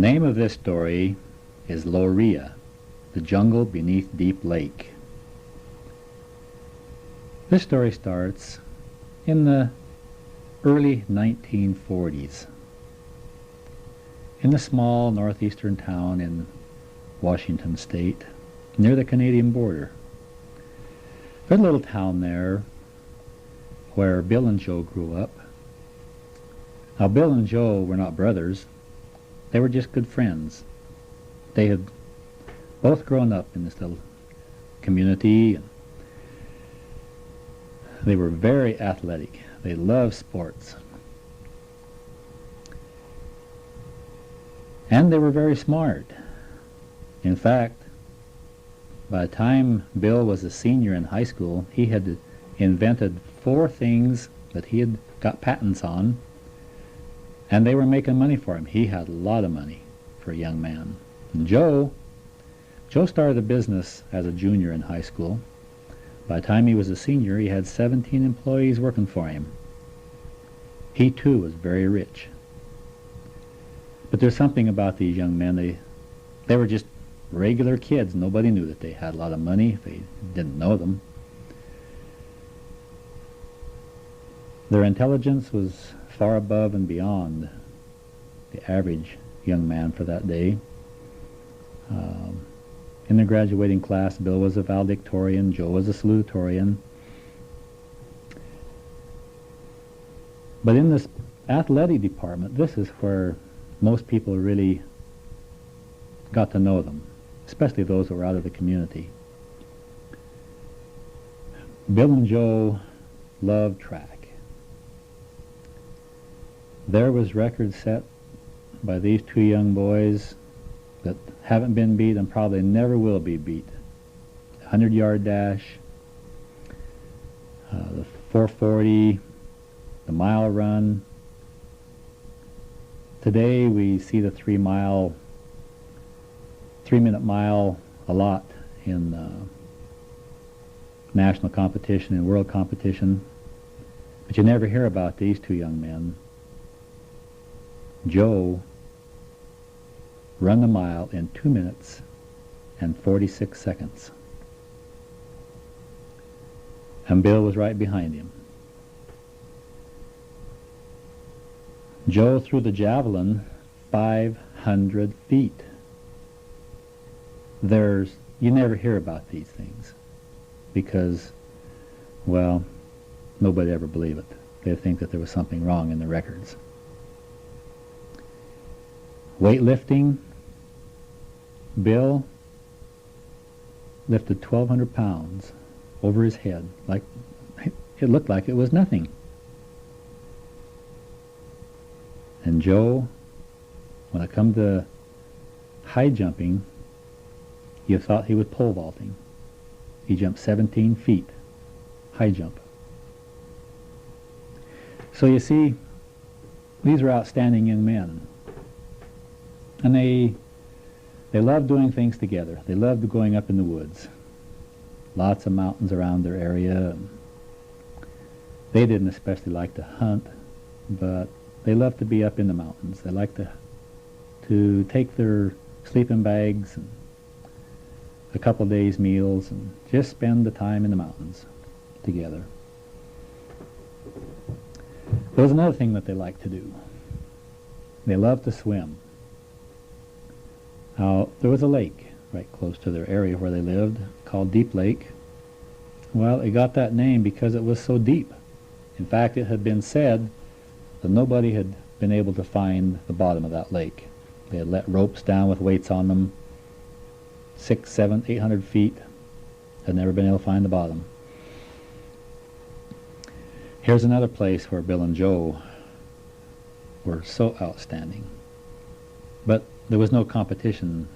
name of this story is Lorea, the jungle beneath Deep Lake. This story starts in the early 1940s in a small northeastern town in Washington State near the Canadian border. There's a little town there where Bill and Joe grew up. Now, Bill and Joe were not brothers. They were just good friends. They had both grown up in this little community. And they were very athletic. They loved sports. And they were very smart. In fact, by the time Bill was a senior in high school, he had invented 4 things that he had got patents on, and they were making money for him. He had a lot of money for a young man. And Joe started a business as a junior in high school. By the time he was a senior, he had 17 employees working for him. He too was very rich. But there's something about these young men. They were just regular kids. Nobody knew that they had a lot of money. They didn't know them. Their intelligence was far above and beyond the average young man for that day. In the graduating class, Bill was a valedictorian, Joe was a salutatorian. But in this athletic department, this is where most people really got to know them, especially those who were out of the community. Bill and Joe loved track. There was records set by these 2 young boys that haven't been beat and probably never will be beat. The 100-yard dash, the 440, the mile run. Today we see the 3-minute mile a lot in national competition and world competition, but you never hear about these 2 young men. Joe run the mile in 2 minutes and 46 seconds. And Bill was right behind him. Joe threw the javelin 500 feet. You never hear about these things because, well, nobody ever believed it. They think that there was something wrong in the records. Weightlifting, Bill lifted 1,200 pounds over his head. Like it looked like it was nothing. And Joe, when it come to high jumping, you thought he was pole vaulting. He jumped 17 feet, high jump. So you see, these are outstanding young men. And they loved doing things together. They loved going up in the woods. Lots of mountains around their area. They didn't especially like to hunt, but they loved to be up in the mountains. They liked to take their sleeping bags and a couple days' meals and just spend the time in the mountains together. There was another thing that they liked to do. They loved to swim. Now, there was a lake right close to their area where they lived called Deep Lake. Well, it got that name because it was so deep. In fact, it had been said that nobody had been able to find the bottom of that lake. They had let ropes down with weights on them, 600, 700, 800 feet, had never been able to find the bottom. Here's another place where Bill and Joe were so outstanding. But there was no competition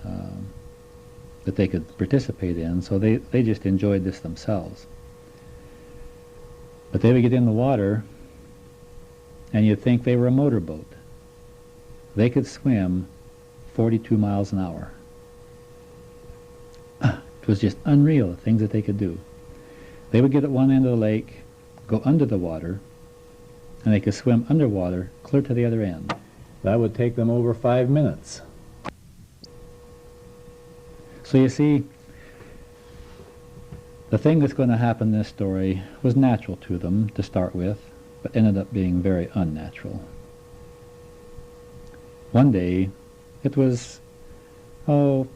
that they could participate in, so they just enjoyed this themselves. But they would get in the water, and you'd think they were a motorboat. They could swim 42 miles an hour. It was just unreal, the things that they could do. They would get at one end of the lake, go under the water, and they could swim underwater clear to the other end. That would take them over 5 minutes. So you see, the thing that's going to happen in this story was natural to them to start with, but ended up being very unnatural. One day, it was, in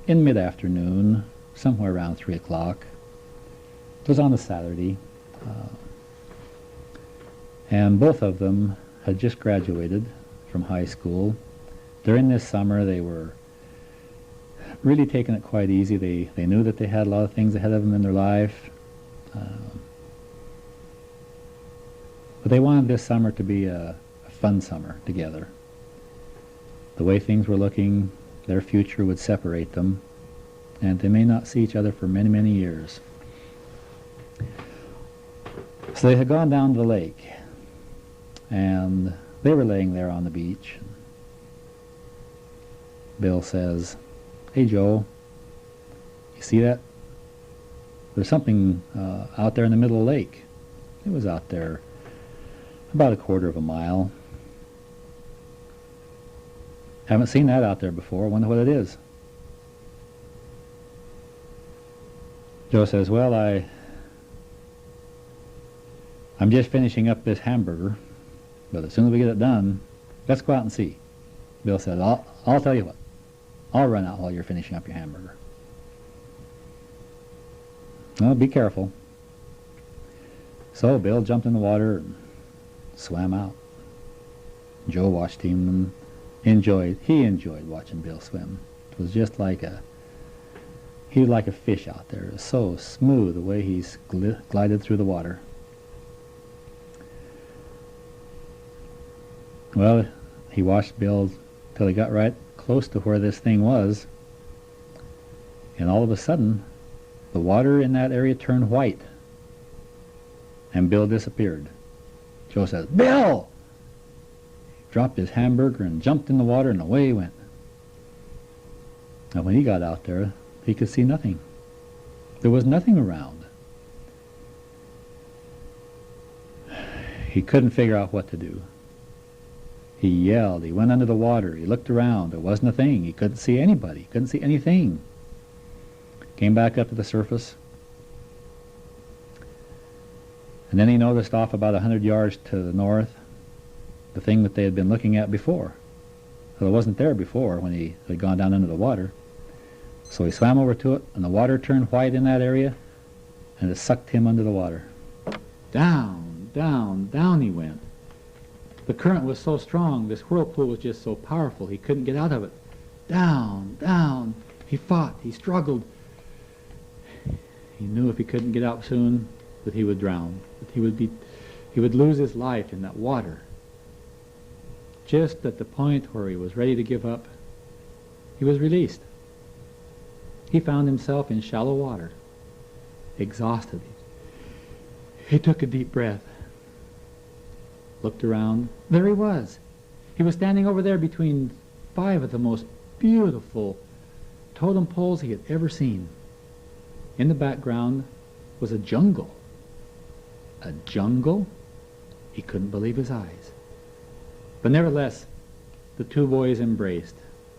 mid-afternoon, somewhere around 3 o'clock. It was on a Saturday, and both of them had just graduated from high school. During this summer, they were really taking it quite easy. They knew that they had a lot of things ahead of them in their life. But they wanted this summer to be a fun summer together. The way things were looking, their future would separate them, and they may not see each other for many, many years. So they had gone down to the lake, and they were laying there on the beach. Bill says, "Hey, Joe, you see that? There's something out there in the middle of the lake." It was out there about a quarter of a mile. "Haven't seen that out there before. I wonder what it is." Joe says, "Well, I'm just finishing up this hamburger, but as soon as we get it done, let's go out and see." Bill said, I'll tell you what. I'll run out while you're finishing up your hamburger." "Well, be careful." So Bill jumped in the water and swam out. Joe watched him and he enjoyed watching Bill swim. It was just like he was like a fish out there. It was so smooth the way he glided through the water. Well, he watched Bill till he got right close to where this thing was, and all of a sudden the water in that area turned white and Bill disappeared. Joe says, "Bill!" He dropped his hamburger and jumped in the water, and away he went. Now when he got out there, he could see nothing. There was nothing around. He couldn't figure out what to do. He yelled, he went under the water, he looked around, there wasn't a thing, he couldn't see anybody, couldn't see anything. Came back up to the surface, and then he noticed off about 100 yards to the north the thing that they had been looking at before. So it wasn't there before when he had gone down into the water. So he swam over to it, and the water turned white in that area, and it sucked him under the water. Down, down, down he went. The current was so strong, this whirlpool was just so powerful, he couldn't get out of it. Down, down. He fought, he struggled. He knew if he couldn't get out soon that he would drown, that he would lose his life in that water. Just at the point where he was ready to give up, he was released. He found himself in shallow water, exhausted. He took a deep breath, looked around. There he was. He was standing over there between 5 of the most beautiful totem poles he had ever seen. In the background was a jungle. A jungle? He couldn't believe his eyes. But nevertheless, the two boys embraced.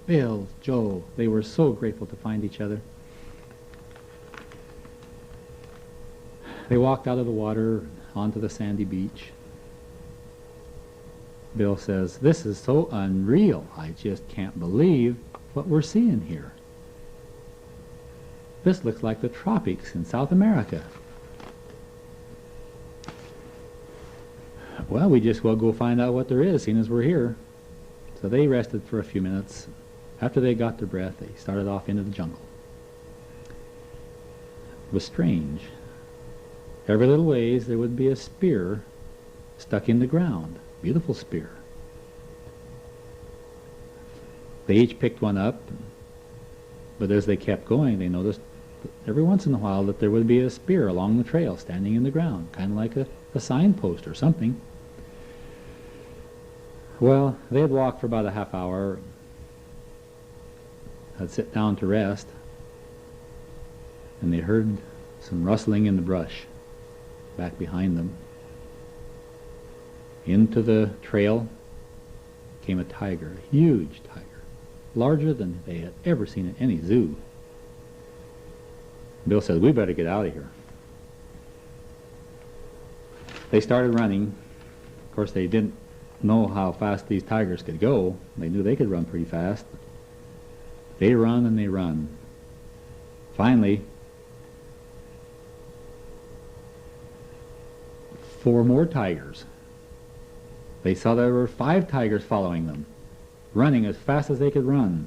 Bill, Joe, they were so grateful to find each other. They walked out of the water onto the sandy beach. Bill says, "This is so unreal. I just can't believe what we're seeing here. This looks like the tropics in South America." "Well, we just will go find out what there is, seeing as we're here." So they rested for a few minutes. After they got their breath, they started off into the jungle. It was strange. Every little ways there would be a spear stuck in the ground. Beautiful spear. They each picked one up, but as they kept going, they noticed every once in a while that there would be a spear along the trail standing in the ground, kind of like a signpost or something. Well, they had walked for about a half hour, had sit down to rest, and they heard some rustling in the brush back behind them. Into the trail came a tiger, a huge tiger. larger than they had ever seen in any zoo. Bill said, "We better get out of here." They started running. Of course, they didn't know how fast these tigers could go. They knew they could run pretty fast. They run and they run. Finally, 4 more tigers. They saw there were 5 tigers following them, running as fast as they could run.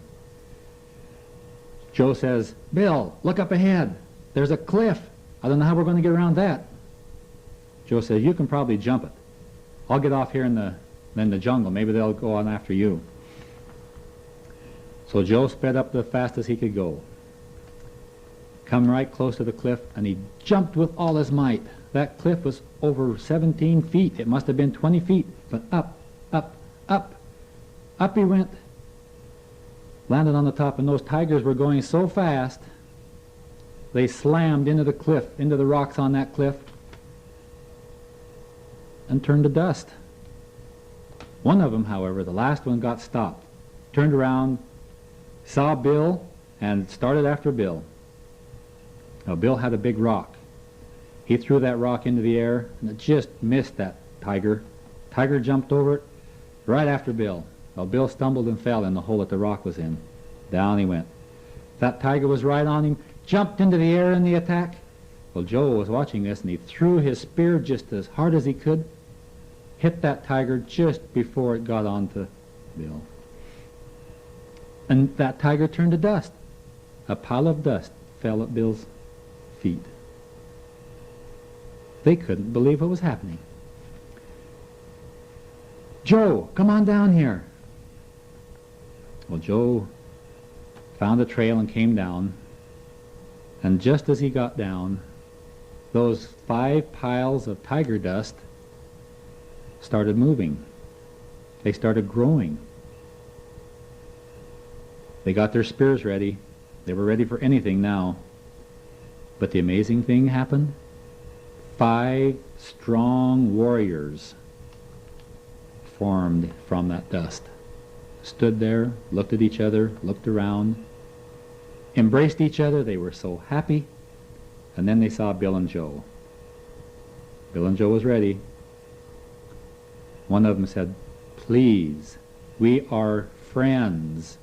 Joe says, "Bill, look up ahead. There's a cliff. I don't know how we're going to get around that." Joe says, "You can probably jump it. I'll get off here in the jungle. Maybe they'll go on after you." So Joe sped up the fastest he could go. Come right close to the cliff, and he jumped with all his might. That cliff was over 17 feet. It must have been 20 feet. But up, up, up, up he went. Landed on the top, and those tigers were going so fast, they slammed into the cliff, into the rocks on that cliff, and turned to dust. One of them, however, the last one, got stopped, turned around, saw Bill, and started after Bill. Now, Bill had a big rock. He threw that rock into the air, and it just missed that tiger. Tiger jumped over it right after Bill. Well, Bill stumbled and fell in the hole that the rock was in. Down he went. That tiger was right on him, jumped into the air in the attack. Well, Joe was watching this, and he threw his spear just as hard as he could, hit that tiger just before it got onto Bill. And that tiger turned to dust. A pile of dust fell at Bill's feet. They couldn't believe what was happening. "Joe, come on down here." Well, Joe found a trail and came down, and just as he got down, those 5 piles of tiger dust started moving. They started growing. They got their spears ready. They were ready for anything now. But the amazing thing happened. 5 strong warriors formed from that dust. Stood there, looked at each other, looked around, embraced each other. They were so happy. And then they saw Bill and Joe. Bill and Joe was ready. One of them said, "Please, we are friends.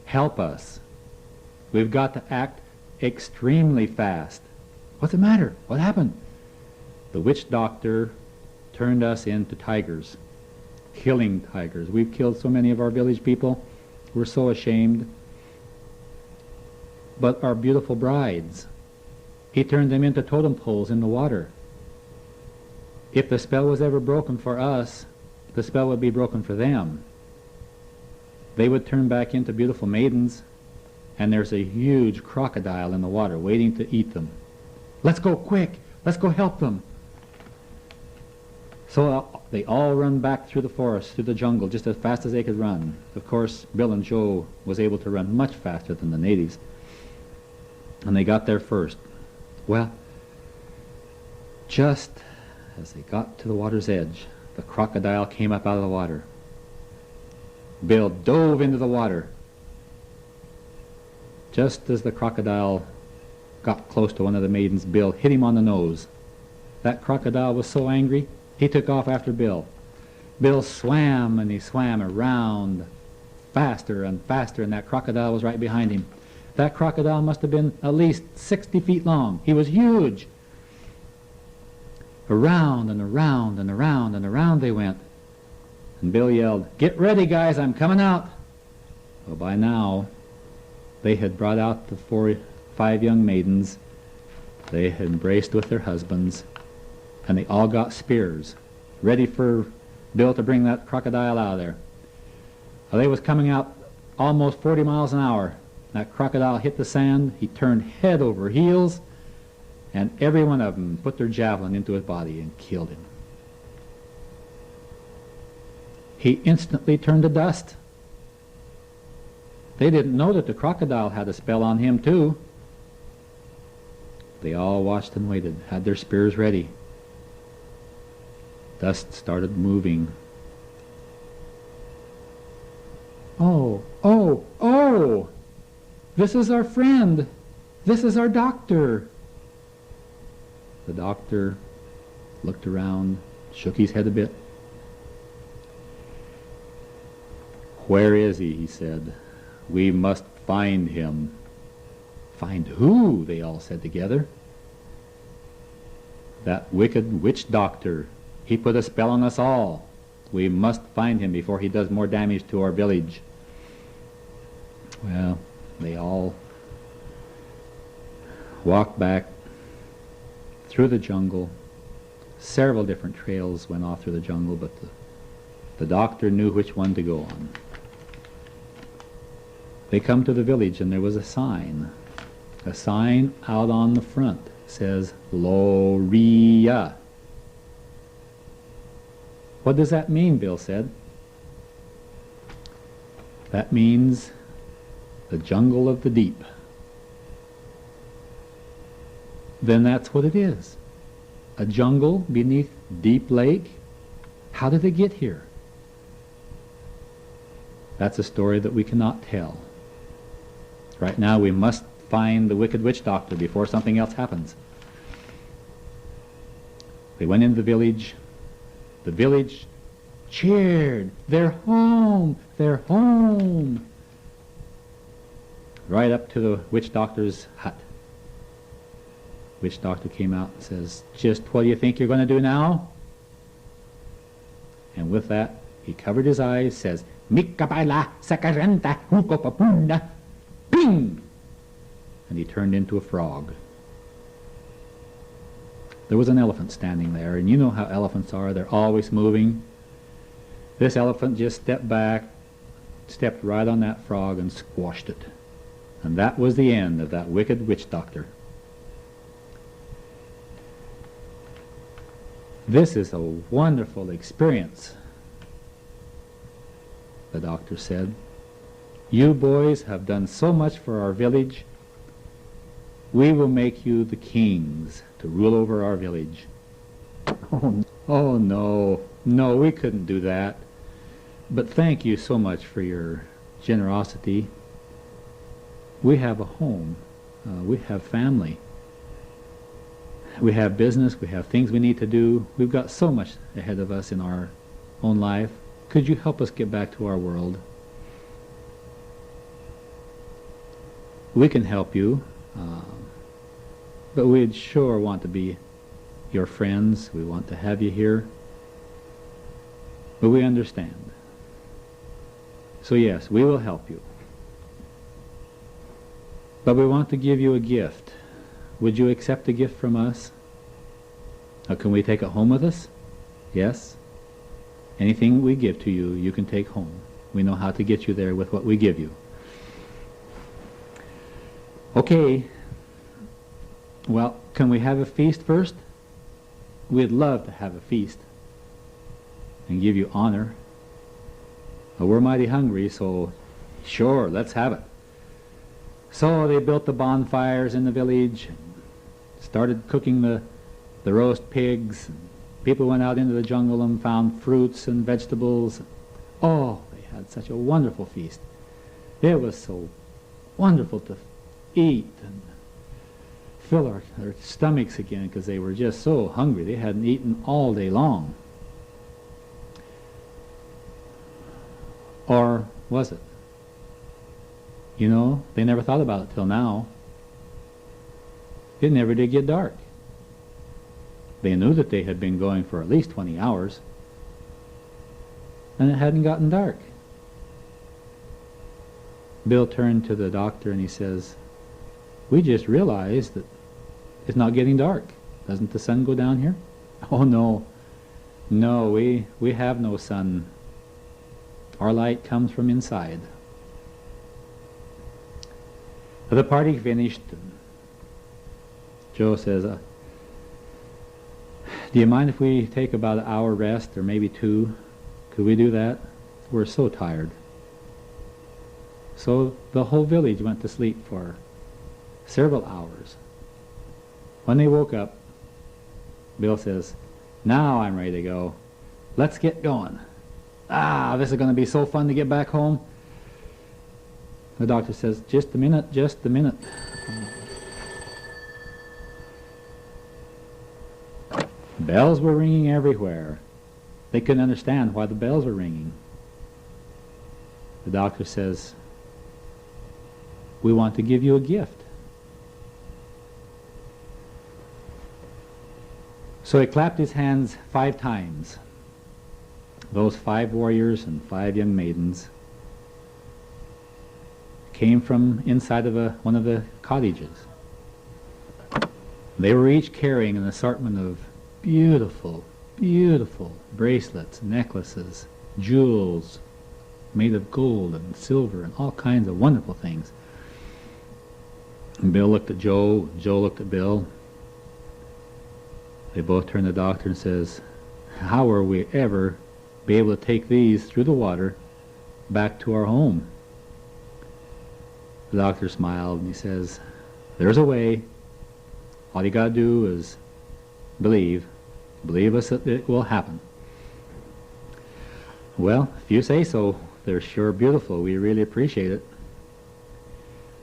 Help us. We've got to act extremely fast." "What's the matter? What happened?" "The witch doctor turned us into tigers, killing tigers. We've killed so many of our village people. We're so ashamed. But our beautiful brides, he turned them into totem poles in the water. If the spell was ever broken for us, the spell would be broken for them. They would turn back into beautiful maidens, and there's a huge crocodile in the water waiting to eat them. Let's go quick. Let's go help them." So they all run back through the forest, through the jungle, just as fast as they could run. Of course, Bill and Joe was able to run much faster than the natives. And they got there first. Well, just as they got to the water's edge, the crocodile came up out of the water. Bill dove into the water. Just as the crocodile got close to one of the maidens, Bill hit him on the nose. That crocodile was so angry, he took off after Bill. Bill swam, and he swam around faster and faster, and that crocodile was right behind him. That crocodile must have been at least 60 feet long. He was huge. Around and around and around and around they went. And Bill yelled, "Get ready, guys, I'm coming out." Well, by now, they had brought out the 5 young maidens. They had embraced with their husbands, and they all got spears, ready for Bill to bring that crocodile out of there. Well, they was coming out almost 40 miles an hour. That crocodile hit the sand. He turned head over heels, and every one of them put their javelin into his body and killed him. He instantly turned to dust. They didn't know that the crocodile had a spell on him too. They all watched and waited, had their spears ready. Dust started moving. "Oh, oh, oh!" "Oh, this is our friend. This is our doctor." The doctor looked around, shook his head a bit. "Where is he?" he said. "We must find him." "Find who?" they all said together. "That wicked witch doctor. He put a spell on us all. We must find him before he does more damage to our village." Well, they all walked back through the jungle. Several different trails went off through the jungle, but the doctor knew which one to go on. They come to the village, and there was a sign. A sign out on the front says, "Lorea." "What does that mean?" Bill said. "That means the jungle of the deep." Then that's what it is. A jungle beneath Deep Lake. How did it get here? That's a story that we cannot tell. Right now we must find the wicked witch doctor before something else happens. They went into the village. The village cheered. "They're home! They're home!" Right up to the witch doctor's hut. Witch doctor came out and says, "Just what do you think you're going to do now?" And with that, he covered his eyes, says, "Mikabaila sakaranta hukopapunda." Bing! And he turned into a frog. There was an elephant standing there, and you know how elephants are. They're always moving. This elephant just stepped back, stepped right on that frog and squashed it. And that was the end of that wicked witch doctor. "This is a wonderful experience," the doctor said. "You boys have done so much for our village. We will make you the kings to rule over our village." Oh no, we couldn't do that. But thank you so much for your generosity. We have a home. We have family. We have business. We have things we need to do. We've got so much ahead of us in our own life. Could you help us get back to our world? We can help you, but we'd sure want to be your friends. We want to have you here. But we understand. So yes, we will help you. But we want to give you a gift. Would you accept a gift from us? Can we take it home with us? Yes. Anything we give to you, you can take home. We know how to get you there with what we give you. Okay. Well, can we have a feast first? We'd love to have a feast and give you honor. But we're mighty hungry, so sure, let's have it. So they built the bonfires in the village, started cooking the roast pigs. People went out into the jungle and found fruits and vegetables. Oh, they had such a wonderful feast. It was so wonderful to eat and fill our stomachs again, because they were just so hungry. They hadn't eaten all day long. Or was it? You know, they never thought about it till now. It never did get dark. They knew that they had been going for at least 20 hours, and it hadn't gotten dark. Bill turned to the doctor and he says, "We just realized that it's not getting dark. Doesn't the sun go down here?" "Oh no, we have no sun. Our light comes from inside." The party finished. Joe says, "Do you mind if we take about an hour rest, or maybe 2? Could we do that? We're so tired." So the whole village went to sleep for several hours. When they woke up, Bill says, "Now I'm ready to go. Let's get going. This is going to be so fun to get back home." The doctor says, just a minute, just a minute. Bells were ringing everywhere. They couldn't understand why the bells were ringing. The doctor says, we want to give you a gift. So he clapped his hands 5 times. Those 5 warriors and 5 young maidens came from inside of one of the cottages. They were each carrying an assortment of beautiful, beautiful bracelets, necklaces, jewels made of gold and silver and all kinds of wonderful things. And Bill looked at Joe, Joe looked at Bill. They both turned to the doctor and says, how will we ever be able to take these through the water back to our home? The doctor smiled and he says, there's a way. All you got to do is believe. Believe us that it will happen. Well, if you say so, they're sure beautiful. We really appreciate it.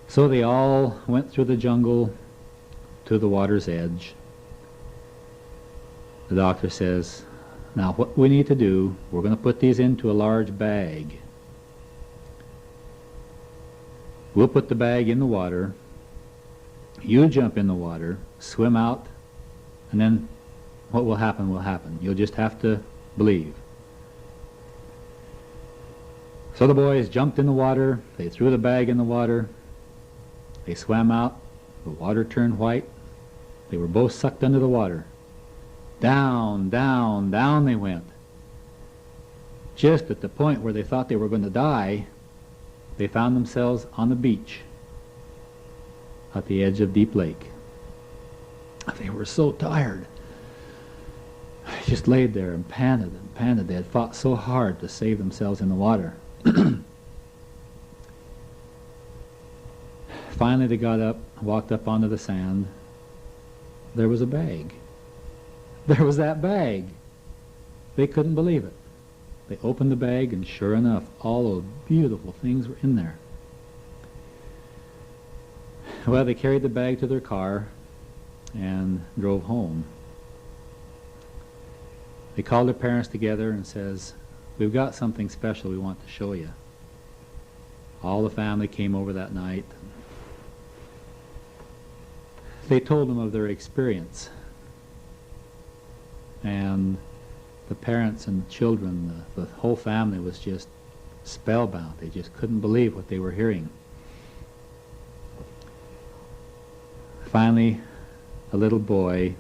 So they all went through the jungle to the water's edge. The doctor says, now what we need to do, we're going to put these into a large bag. We'll put the bag in the water. You jump in the water, swim out, and then what will happen will happen. You'll just have to believe. So the boys jumped in the water. They threw the bag in the water. They swam out. The water turned white. They were both sucked under the water. Down, down, down they went. Just at the point where they thought they were going to die, they found themselves on the beach at the edge of Deep Lake. They were so tired. They just laid there and panted and panted. They had fought so hard to save themselves in the water. Finally they got up, walked up onto the sand. There was a bag. There was that bag. They couldn't believe it. They opened the bag and sure enough, all those beautiful things were in there. Well, they carried the bag to their car and drove home. They called their parents together and says, we've got something special we want to show you. All the family came over that night. They told them of their experience. And the parents and children, the whole family was just spellbound. They just couldn't believe what they were hearing. Finally, a little boy,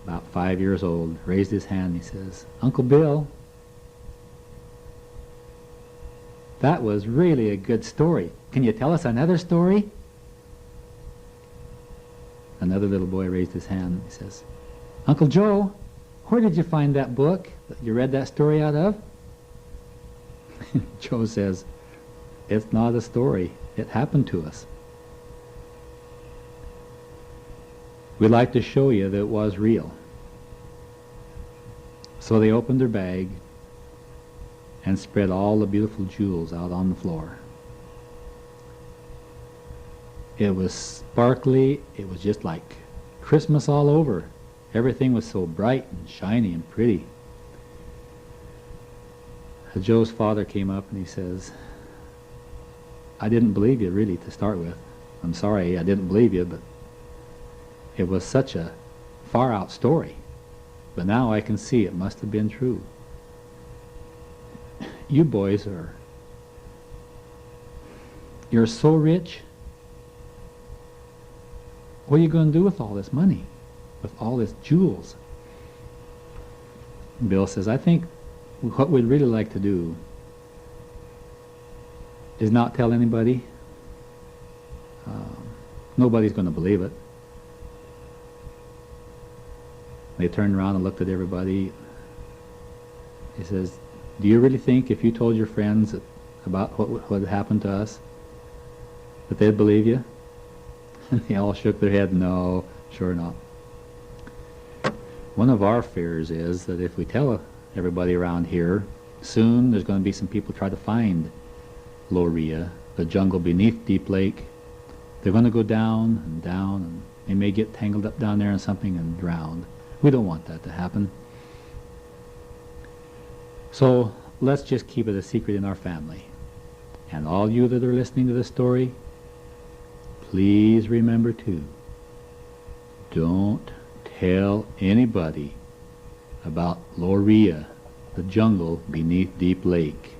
about 5 years old, raised his hand and he says, Uncle Bill, that was really a good story. Can you tell us another story? Another little boy raised his hand and he says, Uncle Joe, where did you find that book that you read that story out of? Joe says, it's not a story. It happened to us. We'd like to show you that it was real. So they opened their bag and spread all the beautiful jewels out on the floor. It was sparkly. It was just like Christmas all over. Everything was so bright and shiny and pretty. Joe's father came up and he says, I didn't believe you really to start with. I'm sorry I didn't believe you, but it was such a far out story. But now I can see it must have been true. You boys you're so rich. What are you going to do with all this money? With all these jewels? Bill says, I think what we'd really like to do is not tell anybody. Nobody's going to believe it. They turned around and looked at everybody. He says, do you really think if you told your friends about what had happened to us, that they'd believe you? And they all shook their head, no, sure not. One of our fears is that if we tell everybody around here, soon there's going to be some people try to find Lorea the jungle beneath Deep Lake. They're going to go down and down, and they may get tangled up down there in something and drowned. We don't want that to happen. So let's just keep it a secret in our family. And all you that are listening to this story, please remember too, don't tell anybody about Lorea, the jungle beneath Deep Lake.